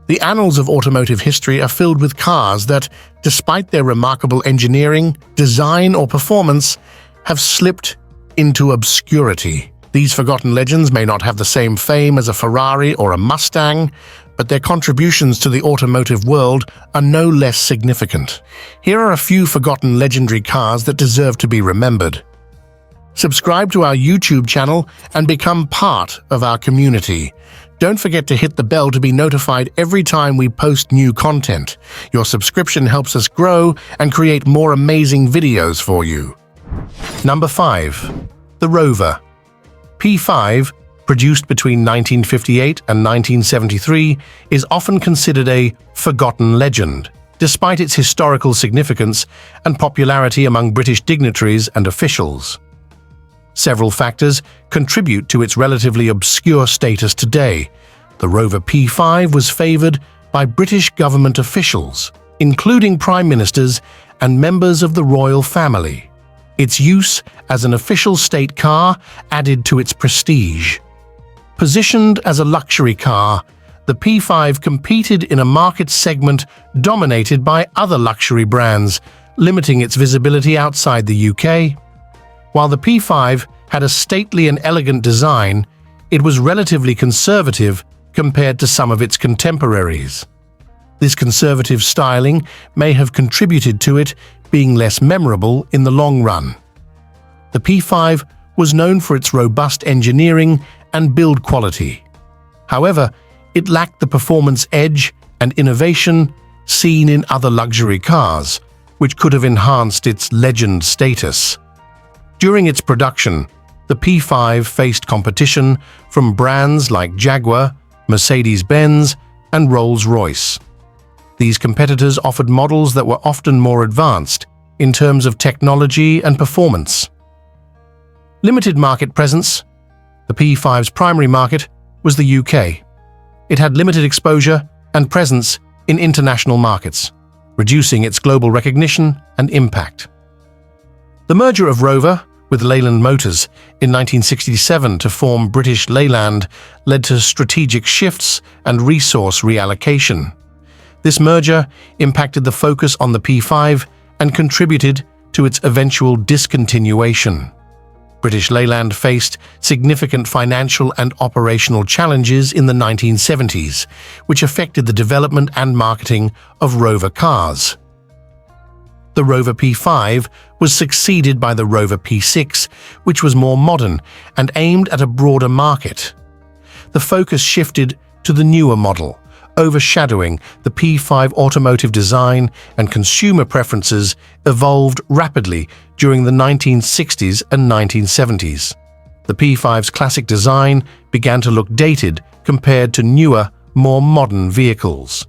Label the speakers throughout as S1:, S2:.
S1: The annals of automotive history are filled with cars that, despite their remarkable engineering, design, or performance, have slipped into obscurity. These forgotten legends may not have the same fame as a Ferrari or a Mustang, but their contributions to the automotive world are no less significant. Here are a few forgotten legendary cars that deserve to be remembered. Subscribe to our YouTube channel and become part of our community. Don't forget to hit the bell to be notified every time we post new content. Your subscription helps us grow and create more amazing videos for you. Number 5. The Rover P5, produced between 1958 and 1973, is often considered a forgotten legend, despite its historical significance and popularity among British dignitaries and officials. Several factors contribute to its relatively obscure status today. The Rover P5 was favoured by British government officials, including prime ministers and members of the royal family. Its use as an official state car added to its prestige. Positioned as a luxury car, the P5 competed in a market segment dominated by other luxury brands, limiting its visibility outside the UK. While the P5 had a stately and elegant design, it was relatively conservative compared to some of its contemporaries. This conservative styling may have contributed to it being less memorable in the long run. The P5 was known for its robust engineering and build quality. However, it lacked the performance edge and innovation seen in other luxury cars, which could have enhanced its legend status. During its production, the P5 faced competition from brands like Jaguar, Mercedes-Benz, and Rolls-Royce. These competitors offered models that were often more advanced in terms of technology and performance. Limited market presence. The P5's primary market was the UK. It had limited exposure and presence in international markets, reducing its global recognition and impact. The merger of Rover with Leyland Motors in 1967 to form British Leyland led to strategic shifts and resource reallocation. This merger impacted the focus on the P5 and contributed to its eventual discontinuation. British Leyland faced significant financial and operational challenges in the 1970s, which affected the development and marketing of Rover cars. The Rover P5 was succeeded by the Rover P6, which was more modern and aimed at a broader market. The focus shifted to the newer model, overshadowing the P5. Automotive design and consumer preferences evolved rapidly during the 1960s and 1970s. The P5's classic design began to look dated compared to newer, more modern vehicles.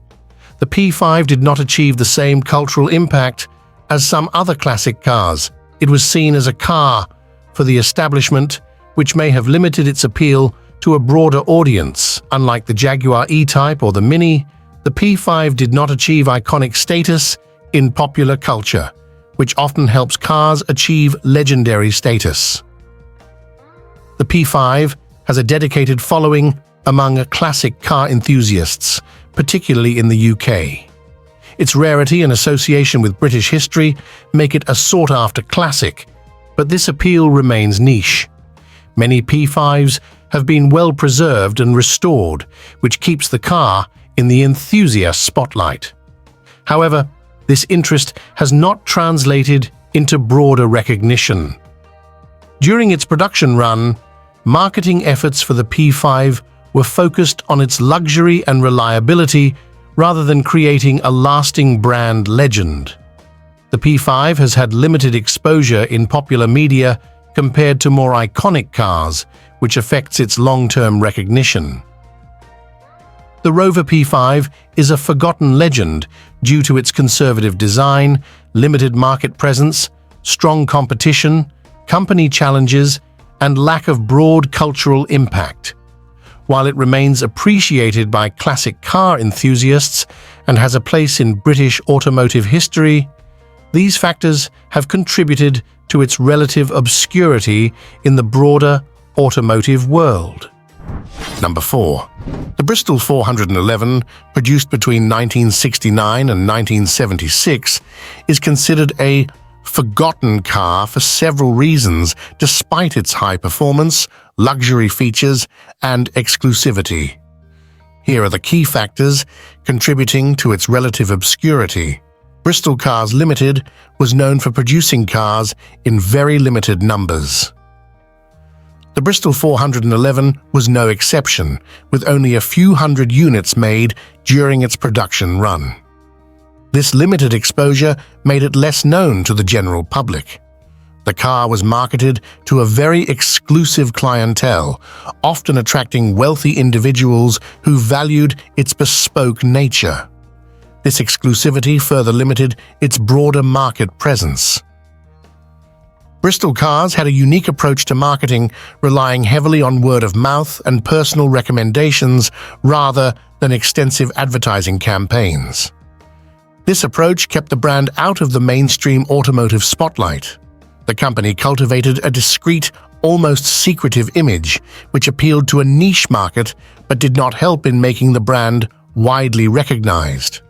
S1: The P5 did not achieve the same cultural impact as some other classic cars. It was seen as a car for the establishment, which may have limited its appeal to a broader audience. Unlike the Jaguar E-Type or the Mini, the P5 did not achieve iconic status in popular culture, which often helps cars achieve legendary status. The P5 has a dedicated following among classic car enthusiasts, particularly in the UK. Its rarity and association with British history make it a sought-after classic, but this appeal remains niche. Many P5s have been well preserved and restored, which keeps the car in the enthusiast spotlight. However, this interest has not translated into broader recognition. During its production run, marketing efforts for the P5 were focused on its luxury and reliability rather than creating a lasting brand legend. The P5 has had limited exposure in popular media compared to more iconic cars, which affects its long-term recognition. The Rover P5 is a forgotten legend due to its conservative design, limited market presence, strong competition, company challenges, and lack of broad cultural impact. While it remains appreciated by classic car enthusiasts and has a place in British automotive history, these factors have contributed to its relative obscurity in the broader automotive world. Number 4. The Bristol 411, produced between 1969 and 1976, is considered a forgotten car for several reasons, despite its high performance, luxury features, and exclusivity. Here are the key factors contributing to its relative obscurity. Bristol Cars Limited was known for producing cars in very limited numbers. The Bristol 411 was no exception, with only a few hundred units made during its production run. This limited exposure made it less known to the general public. The car was marketed to a very exclusive clientele, often attracting wealthy individuals who valued its bespoke nature. This exclusivity further limited its broader market presence. Bristol Cars had a unique approach to marketing, relying heavily on word of mouth and personal recommendations rather than extensive advertising campaigns. This approach kept the brand out of the mainstream automotive spotlight. The company cultivated a discreet, almost secretive image, which appealed to a niche market but did not help in making the brand widely recognized.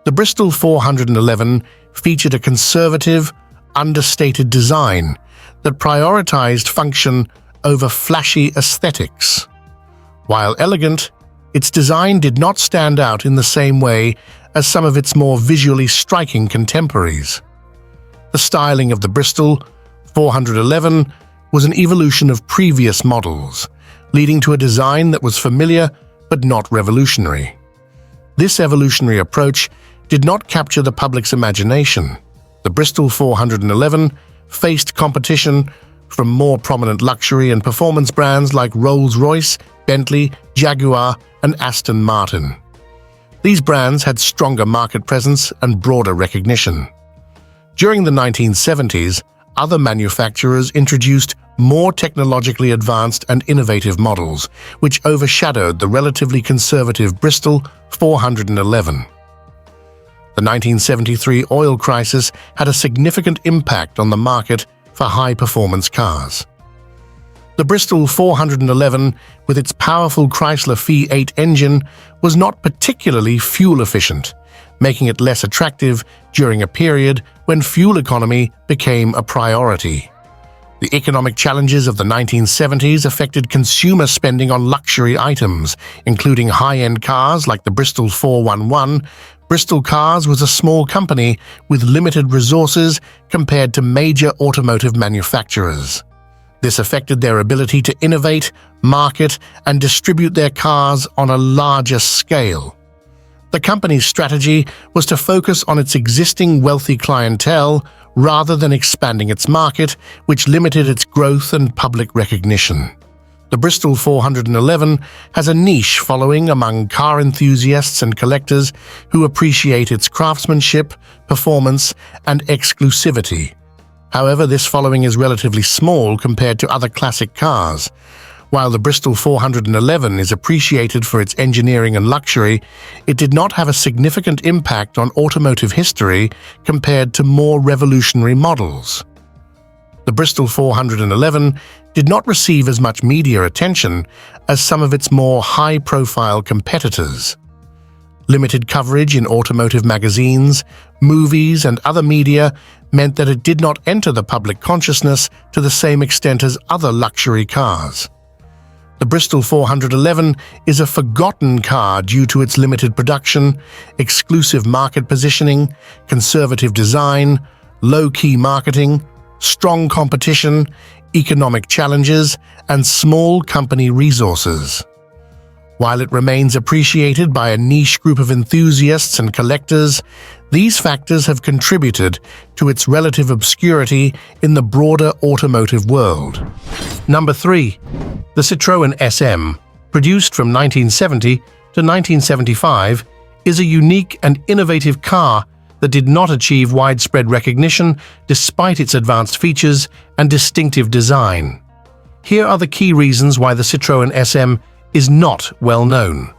S1: The Bristol 411 featured a conservative, understated design that prioritized function over flashy aesthetics. While elegant, its design did not stand out in the same way as some of its more visually striking contemporaries. The styling of the Bristol 411 was an evolution of previous models, leading to a design that was familiar but not revolutionary. This evolutionary approach did not capture the public's imagination. The Bristol 411 faced competition from more prominent luxury and performance brands like Rolls-Royce, Bentley, Jaguar, and Aston Martin. These brands had stronger market presence and broader recognition. During the 1970s, other manufacturers introduced more technologically advanced and innovative models, which overshadowed the relatively conservative Bristol 411. The 1973 oil crisis had a significant impact on the market for high-performance cars. The Bristol 411, with its powerful Chrysler V8 engine, was not particularly fuel-efficient, making it less attractive during a period when fuel economy became a priority. The economic challenges of the 1970s affected consumer spending on luxury items, including high-end cars like the Bristol 411. Bristol Cars was a small company with limited resources compared to major automotive manufacturers. This affected their ability to innovate, market, and distribute their cars on a larger scale. The company's strategy was to focus on its existing wealthy clientele rather than expanding its market, which limited its growth and public recognition. The Bristol 411 has a niche following among car enthusiasts and collectors who appreciate its craftsmanship, performance, and exclusivity. However, this following is relatively small compared to other classic cars. While the Bristol 411 is appreciated for its engineering and luxury, it did not have a significant impact on automotive history compared to more revolutionary models. The Bristol 411 did not receive as much media attention as some of its more high-profile competitors. Limited coverage in automotive magazines, movies, and other media meant that it did not enter the public consciousness to the same extent as other luxury cars. The Bristol 411 is a forgotten car due to its limited production, exclusive market positioning, conservative design, low-key marketing, strong competition, economic challenges, and small company resources. While it remains appreciated by a niche group of enthusiasts and collectors, these factors have contributed to its relative obscurity in the broader automotive world. Number 3. The Citroen SM, produced from 1970 to 1975, is a unique and innovative car that did not achieve widespread recognition despite its advanced features and distinctive design. Here are the key reasons why the Citroen SM is not well known.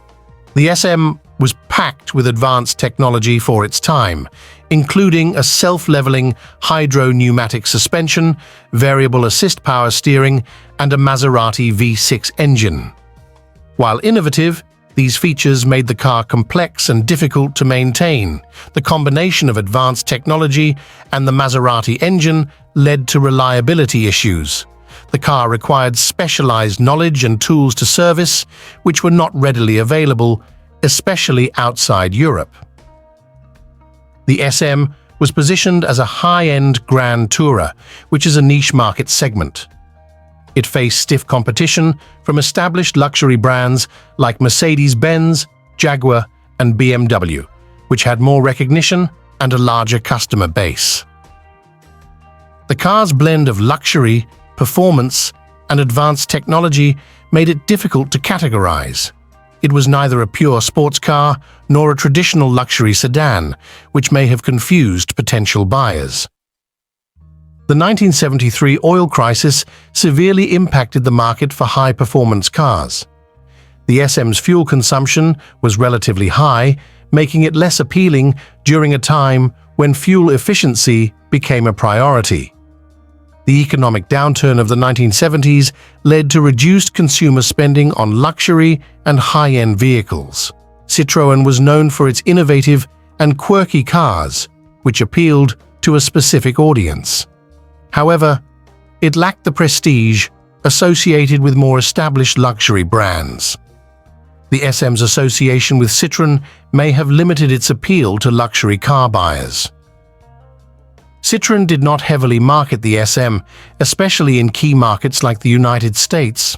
S1: The SM was packed with advanced technology for its time, including a self-leveling hydro-pneumatic suspension, variable assist power steering, and a Maserati V6 engine. While innovative, these features made the car complex and difficult to maintain. The combination of advanced technology and the Maserati engine led to reliability issues. The car required specialized knowledge and tools to service, which were not readily available, especially outside Europe. The SM was positioned as a high-end Grand Tourer, which is a niche market segment. It faced stiff competition from established luxury brands like Mercedes-Benz, Jaguar, and BMW, which had more recognition and a larger customer base. The car's blend of luxury, performance, and advanced technology made it difficult to categorize. It was neither a pure sports car nor a traditional luxury sedan, which may have confused potential buyers. The 1973 oil crisis severely impacted the market for high-performance cars. The SM's fuel consumption was relatively high, making it less appealing during a time when fuel efficiency became a priority. The economic downturn of the 1970s led to reduced consumer spending on luxury and high-end vehicles. Citroen was known for its innovative and quirky cars, which appealed to a specific audience. However, it lacked the prestige associated with more established luxury brands. The SM's association with Citroen may have limited its appeal to luxury car buyers. Citroen did not heavily market the SM, especially in key markets like the United States.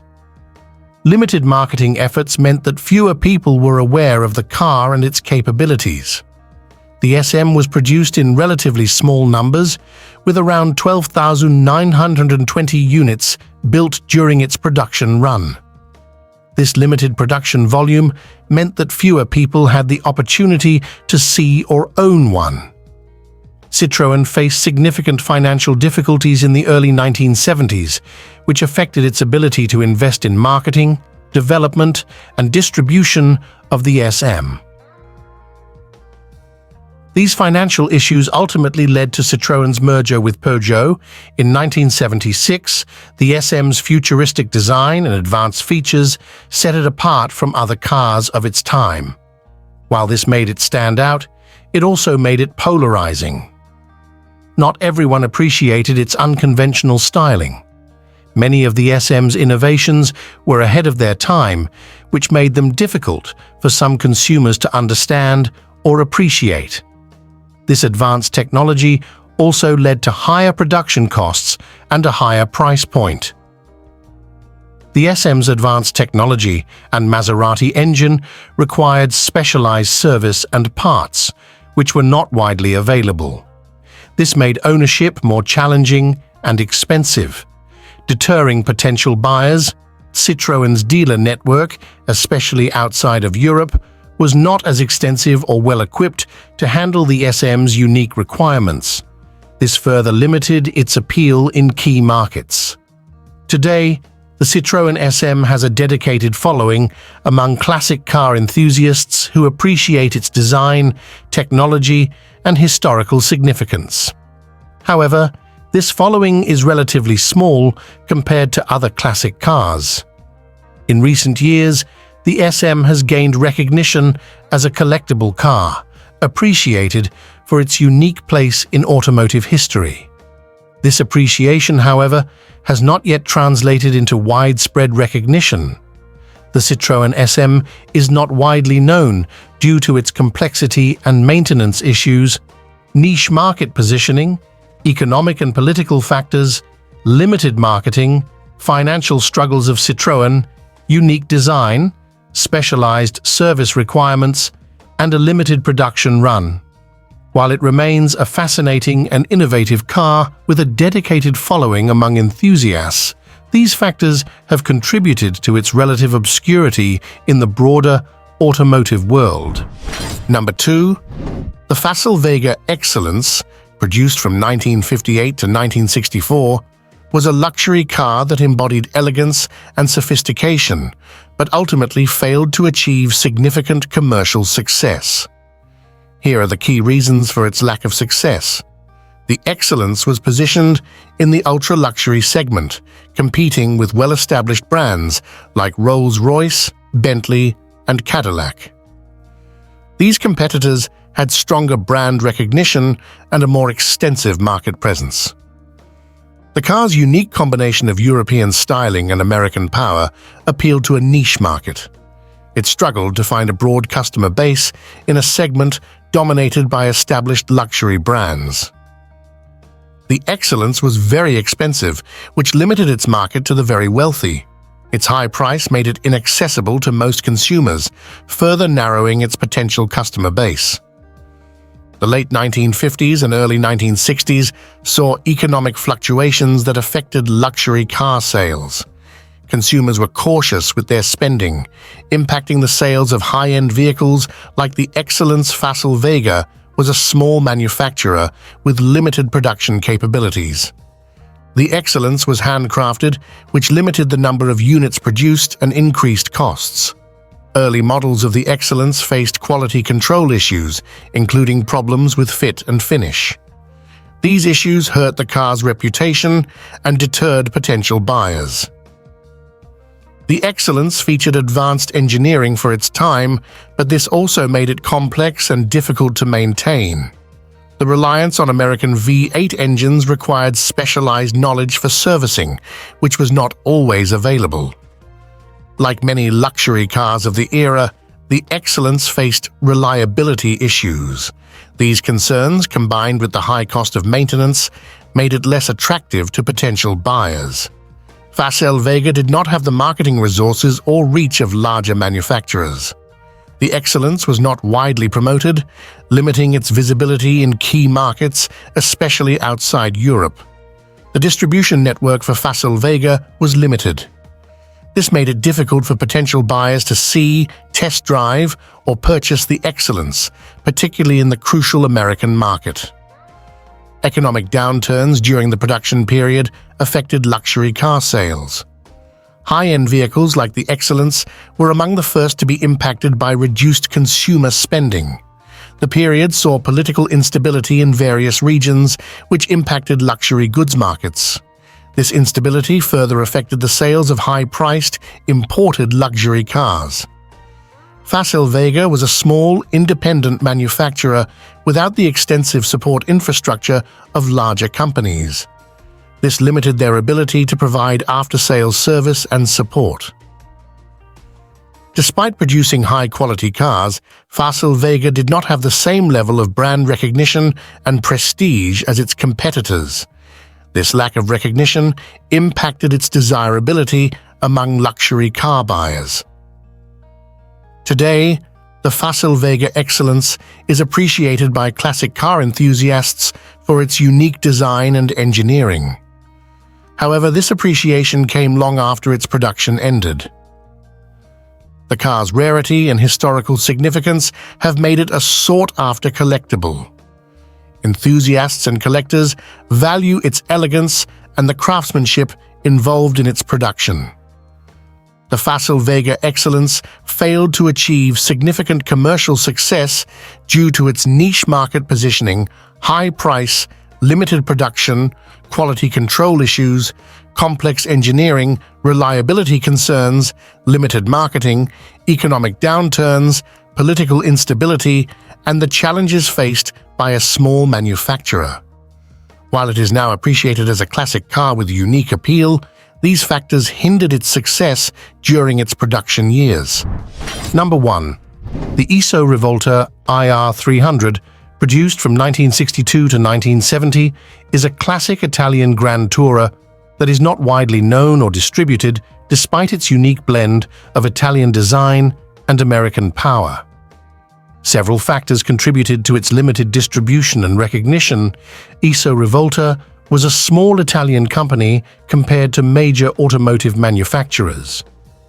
S1: Limited marketing efforts meant that fewer people were aware of the car and its capabilities. The SM was produced in relatively small numbers, with around 12,920 units built during its production run. This limited production volume meant that fewer people had the opportunity to see or own one. Citroen faced significant financial difficulties in the early 1970s, which affected its ability to invest in marketing, development, and distribution of the SM. These financial issues ultimately led to Citroen's merger with Peugeot. In 1976, the SM's futuristic design and advanced features set it apart from other cars of its time. While this made it stand out, it also made it polarizing. Not everyone appreciated its unconventional styling. Many of the SM's innovations were ahead of their time, which made them difficult for some consumers to understand or appreciate. This advanced technology also led to higher production costs and a higher price point. The SM's advanced technology and Maserati engine required specialized service and parts, which were not widely available. This made ownership more challenging and expensive, deterring potential buyers. Citroen's dealer network, especially outside of Europe, was not as extensive or well-equipped to handle the SM's unique requirements. This further limited its appeal in key markets. Today, the Citroen SM has a dedicated following among classic car enthusiasts who appreciate its design, technology, and historical significance. However, this following is relatively small compared to other classic cars. In recent years, the SM has gained recognition as a collectible car, appreciated for its unique place in automotive history. This appreciation, however, has not yet translated into widespread recognition. The Citroen SM is not widely known due to its complexity and maintenance issues, niche market positioning, economic and political factors, limited marketing, financial struggles of Citroen, unique design, specialized service requirements, and a limited production run. While it remains a fascinating and innovative car with a dedicated following among enthusiasts, these factors have contributed to its relative obscurity in the broader automotive world. Number 2. The Fil Vega Excellence, produced from 1958 to 1964, was a luxury car that embodied elegance and sophistication, but ultimately failed to achieve significant commercial success. Here are the key reasons for its lack of success. The Excellence was positioned in the ultra-luxury segment, competing with well-established brands like Rolls-Royce, Bentley, and Cadillac. These competitors had stronger brand recognition and a more extensive market presence. The car's unique combination of European styling and American power appealed to a niche market. It struggled to find a broad customer base in a segment dominated by established luxury brands. The Excellence was very expensive, which limited its market to the very wealthy. Its high price made it inaccessible to most consumers, further narrowing its potential customer base. The late 1950s and early 1960s saw economic fluctuations that affected luxury car sales. Consumers were cautious with their spending, impacting the sales of high-end vehicles like the Excellence. Fil Vega was a small manufacturer with limited production capabilities. The Excellence was handcrafted, which limited the number of units produced and increased costs. Early models of the Excellence faced quality control issues, including problems with fit and finish. These issues hurt the car's reputation and deterred potential buyers. The Excellence featured advanced engineering for its time, but this also made it complex and difficult to maintain. The reliance on American V8 engines required specialized knowledge for servicing, which was not always available. Like many luxury cars of the era, the Excellence faced reliability issues. These concerns, combined with the high cost of maintenance, made it less attractive to potential buyers. Fil Vega did not have the marketing resources or reach of larger manufacturers. The Excellence was not widely promoted, limiting its visibility in key markets, especially outside Europe. The distribution network for Fil Vega was limited. This made it difficult for potential buyers to see, test drive, or purchase the Excellence, particularly in the crucial American market. Economic downturns during the production period affected luxury car sales. High-end vehicles like the Excellence were among the first to be impacted by reduced consumer spending. The period saw political instability in various regions, which impacted luxury goods markets. This instability further affected the sales of high-priced, imported luxury cars. Fil Vega was a small, independent manufacturer without the extensive support infrastructure of larger companies. This limited their ability to provide after-sales service and support. Despite producing high-quality cars, Fil Vega did not have the same level of brand recognition and prestige as its competitors. This lack of recognition impacted its desirability among luxury car buyers. Today, the Fil Vega Excellence is appreciated by classic car enthusiasts for its unique design and engineering. However, this appreciation came long after its production ended. The car's rarity and historical significance have made it a sought-after collectible. Enthusiasts and collectors value its elegance and the craftsmanship involved in its production. The Fil Vega Excellence failed to achieve significant commercial success due to its niche market positioning, high price, limited production, quality control issues, complex engineering, reliability concerns, limited marketing, economic downturns, political instability, and the challenges faced by a small manufacturer. While it is now appreciated as a classic car with unique appeal, these factors hindered its success during its production years. Number 1. The Iso Rivolta IR300, produced from 1962 to 1970, is a classic Italian Grand Tourer that is not widely known or distributed despite its unique blend of Italian design and American power. Several factors contributed to its limited distribution and recognition. Iso Rivolta was a small Italian company compared to major automotive manufacturers.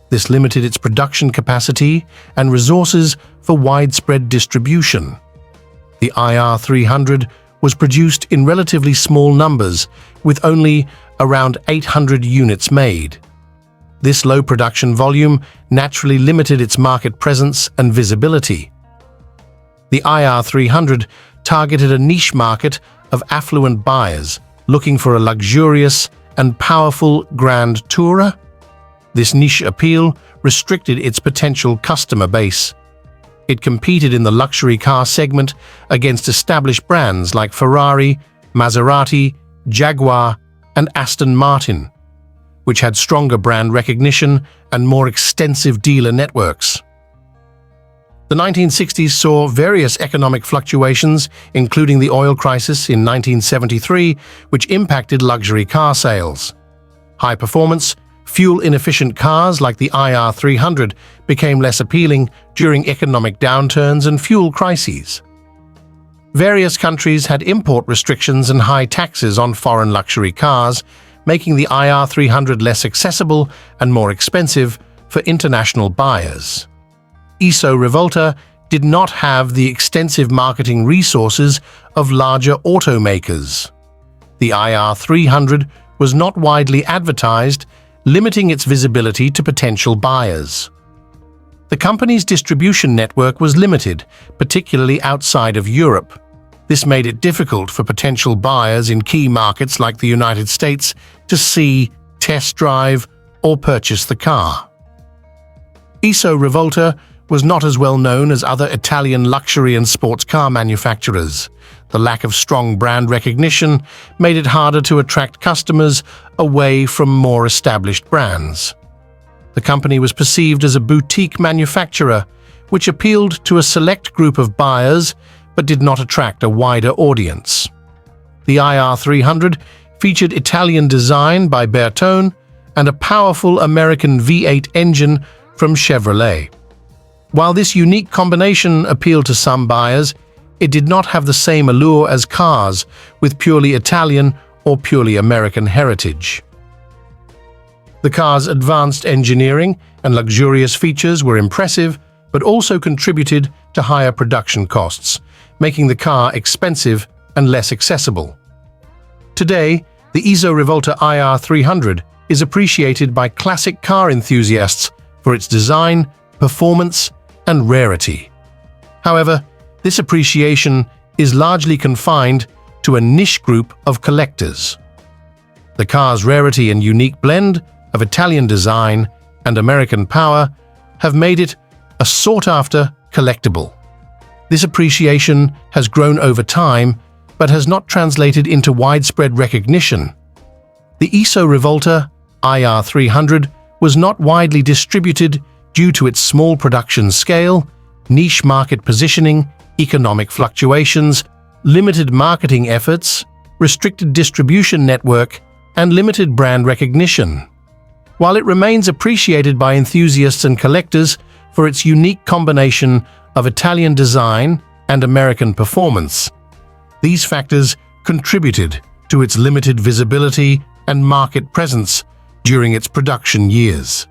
S1: This limited its production capacity and resources for widespread distribution. The IR300 was produced in relatively small numbers, with only around 800 units made. This low production volume naturally limited its market presence and visibility. The IR300 targeted a niche market of affluent buyers looking for a luxurious and powerful grand tourer. This niche appeal restricted its potential customer base. It competed in the luxury car segment against established brands like Ferrari, Maserati, Jaguar, and Aston Martin, which had stronger brand recognition and more extensive dealer networks. The 1960s saw various economic fluctuations, including the oil crisis in 1973, which impacted luxury car sales. High-performance, fuel-inefficient cars like the IR300 became less appealing during economic downturns and fuel crises. Various countries had import restrictions and high taxes on foreign luxury cars, making the IR300 less accessible and more expensive for international buyers. Iso Rivolta did not have the extensive marketing resources of larger automakers. The IR300 was not widely advertised, limiting its visibility to potential buyers. The company's distribution network was limited, particularly outside of Europe. This made it difficult for potential buyers in key markets like the United States to see, test drive, or purchase the car. Iso Rivolta was not as well known as other Italian luxury and sports car manufacturers. The lack of strong brand recognition made it harder to attract customers away from more established brands. The company was perceived as a boutique manufacturer, which appealed to a select group of buyers but did not attract a wider audience. The IR300 featured Italian design by Bertone and a powerful American V8 engine from Chevrolet. While this unique combination appealed to some buyers, it did not have the same allure as cars with purely Italian or purely American heritage. The car's advanced engineering and luxurious features were impressive, but also contributed to higher production costs, making the car expensive and less accessible. Today, the Iso Rivolta IR300 is appreciated by classic car enthusiasts for its design, performance, and rarity. However, this appreciation is largely confined to a niche group of collectors. The car's rarity and unique blend of Italian design and American power have made it a sought-after collectible. This appreciation has grown over time, but has not translated into widespread recognition. The Iso Rivolta IR300 was not widely distributed due to its small production scale, niche market positioning, economic fluctuations, limited marketing efforts, restricted distribution network, and limited brand recognition. While it remains appreciated by enthusiasts and collectors for its unique combination of Italian design and American performance, these factors contributed to its limited visibility and market presence during its production years.